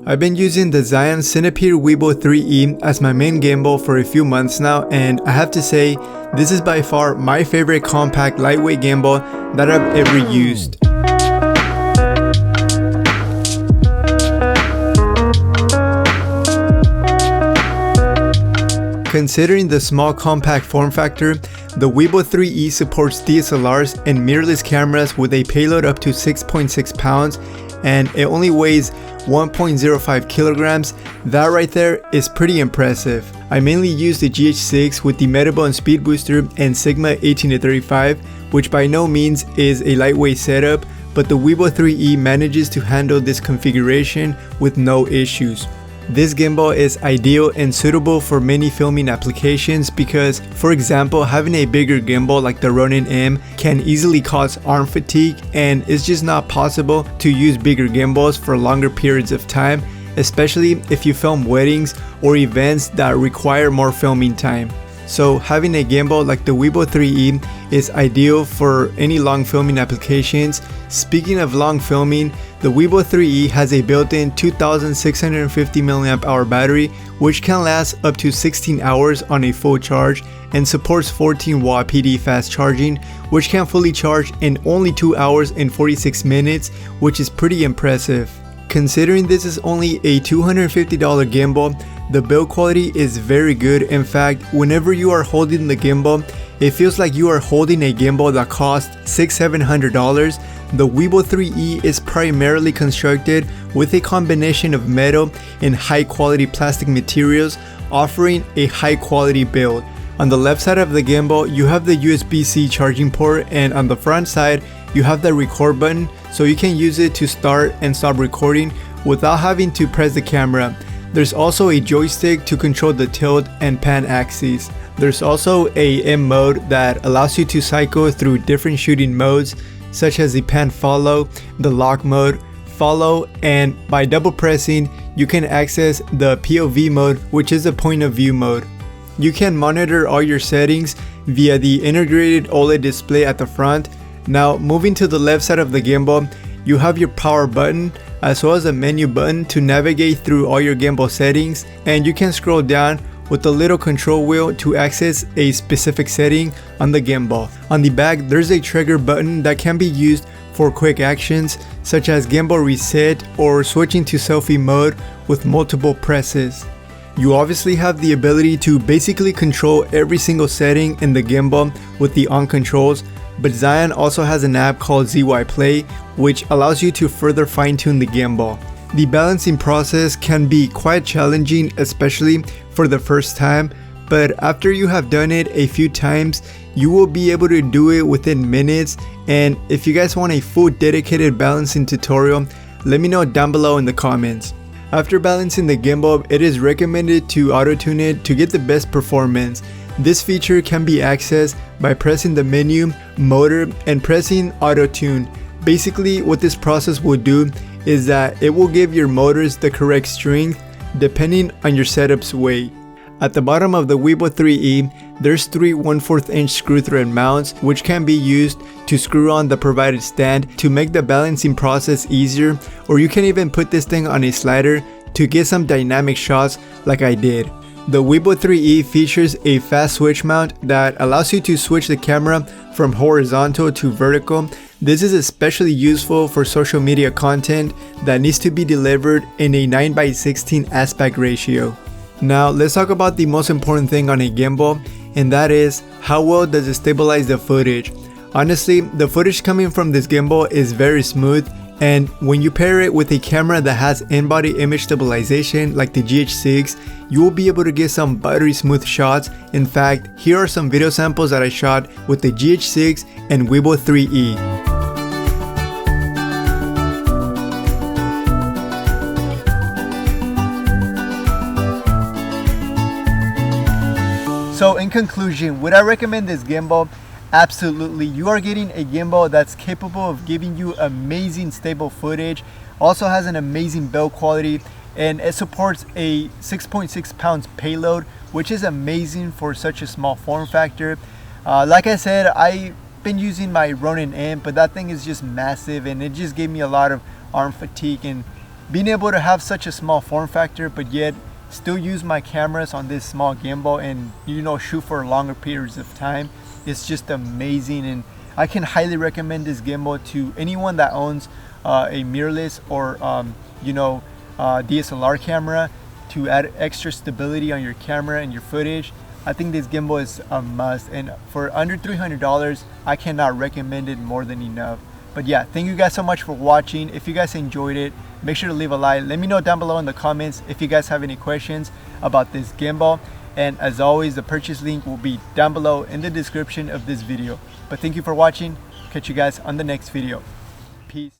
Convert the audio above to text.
I've been using the Zion Centipede Weebill 3E as my main gimbal for a few months now, and I have to say, this is by far my favorite compact lightweight gimbal that I've ever used. Considering the small compact form factor, the Weebill 3E supports DSLRs and mirrorless cameras with a payload up to 6.6 pounds, and it only weighs 1.05 kilograms. That right there is pretty impressive. I mainly use the GH6 with the Medable and Speed Booster and Sigma 18-35, which by no means is a lightweight setup, but the Weebill 3E manages to handle this configuration with no issues. This gimbal is ideal and suitable for many filming applications because, for example, having a bigger gimbal like the Ronin M can easily cause arm fatigue, and it's just not possible to use bigger gimbals for longer periods of time, especially if you film weddings or events that require more filming time. So having a gimbal like the Weebill 3E is ideal for any long filming applications. Speaking of long filming, the Weebill 3E has a built-in 2650 mAh battery which can last up to 16 hours on a full charge and supports 14 watt PD fast charging, which can fully charge in only 2 hours and 46 minutes, which is pretty impressive. Considering this is only a $250 gimbal, the build quality is very good. In fact, whenever you are holding the gimbal, it feels like you are holding a gimbal that costs $600-700. The Weebill 3E is primarily constructed with a combination of metal and high quality plastic materials, offering a high quality build. On the left side of the gimbal, you have the USB-C charging port, and on the front side, you have the record button, so you can use it to start and stop recording without having to press the camera. There's also a joystick to control the tilt and pan axes. There's also a M mode that allows you to cycle through different shooting modes, such as the pan follow, the lock mode, follow, and by double pressing, you can access the POV mode, which is the point of view mode. You can monitor all your settings via the integrated OLED display at the front. Now, moving to the left side of the gimbal, you have your power button as well as a menu button to navigate through all your gimbal settings, and you can scroll down with the little control wheel to access a specific setting on the gimbal. On the back, there's a trigger button that can be used for quick actions such as gimbal reset or switching to selfie mode with multiple presses. You obviously have the ability to basically control every single setting in the gimbal with the on controls, but Zion also has an app called ZY Play, which allows you to further fine-tune the gimbal. The balancing process can be quite challenging, especially for the first time, but after you have done it a few times, you will be able to do it within minutes. And if you guys want a full dedicated balancing tutorial, let me know down below in the comments. After balancing the gimbal, it is recommended to Autotune it to get the best performance. This feature can be accessed by pressing the menu, motor, and pressing Autotune. Basically, what this process will do is that it will give your motors the correct strength depending on your setup's weight. At the bottom of the Weebill 3E, there's 3 1/4 inch screw thread mounts which can be used to screw on the provided stand to make the balancing process easier, or you can even put this thing on a slider to get some dynamic shots like I did. The Weebill 3E features a fast switch mount that allows you to switch the camera from horizontal to vertical. This is especially useful for social media content that needs to be delivered in a 9:16 aspect ratio. Now let's talk about the most important thing on a gimbal, and that is how well does it stabilize the footage. Honestly, the footage coming from this gimbal is very smooth, and when you pair it with a camera that has in-body image stabilization like the GH6, you will be able to get some buttery smooth shots. In fact, here are some video samples that I shot with the GH6 and Weebill 3E. So in conclusion, would I recommend this gimbal? Absolutely. You are getting a gimbal that's capable of giving you amazing stable footage, also has an amazing build quality, and it supports a 6.6 pounds payload, which is amazing for such a small form factor. Like I said, I've been using my Ronin M, but that thing is just massive and it just gave me a lot of arm fatigue, and being able to have such a small form factor, but yet still use my cameras on this small gimbal and, you know, shoot for longer periods of time, it's just amazing. And I can highly recommend this gimbal to anyone that owns a mirrorless or you know, DSLR camera to add extra stability on your camera and your footage. I think this gimbal is a must, and for under $300 I cannot recommend it more than enough. But yeah, thank you guys so much for watching. If you guys enjoyed it, make sure to leave a like. Let me know down below in the comments if you guys have any questions about this gimbal. And as always, the purchase link will be down below in the description of this video. But thank you for watching. Catch you guys on the next video. Peace.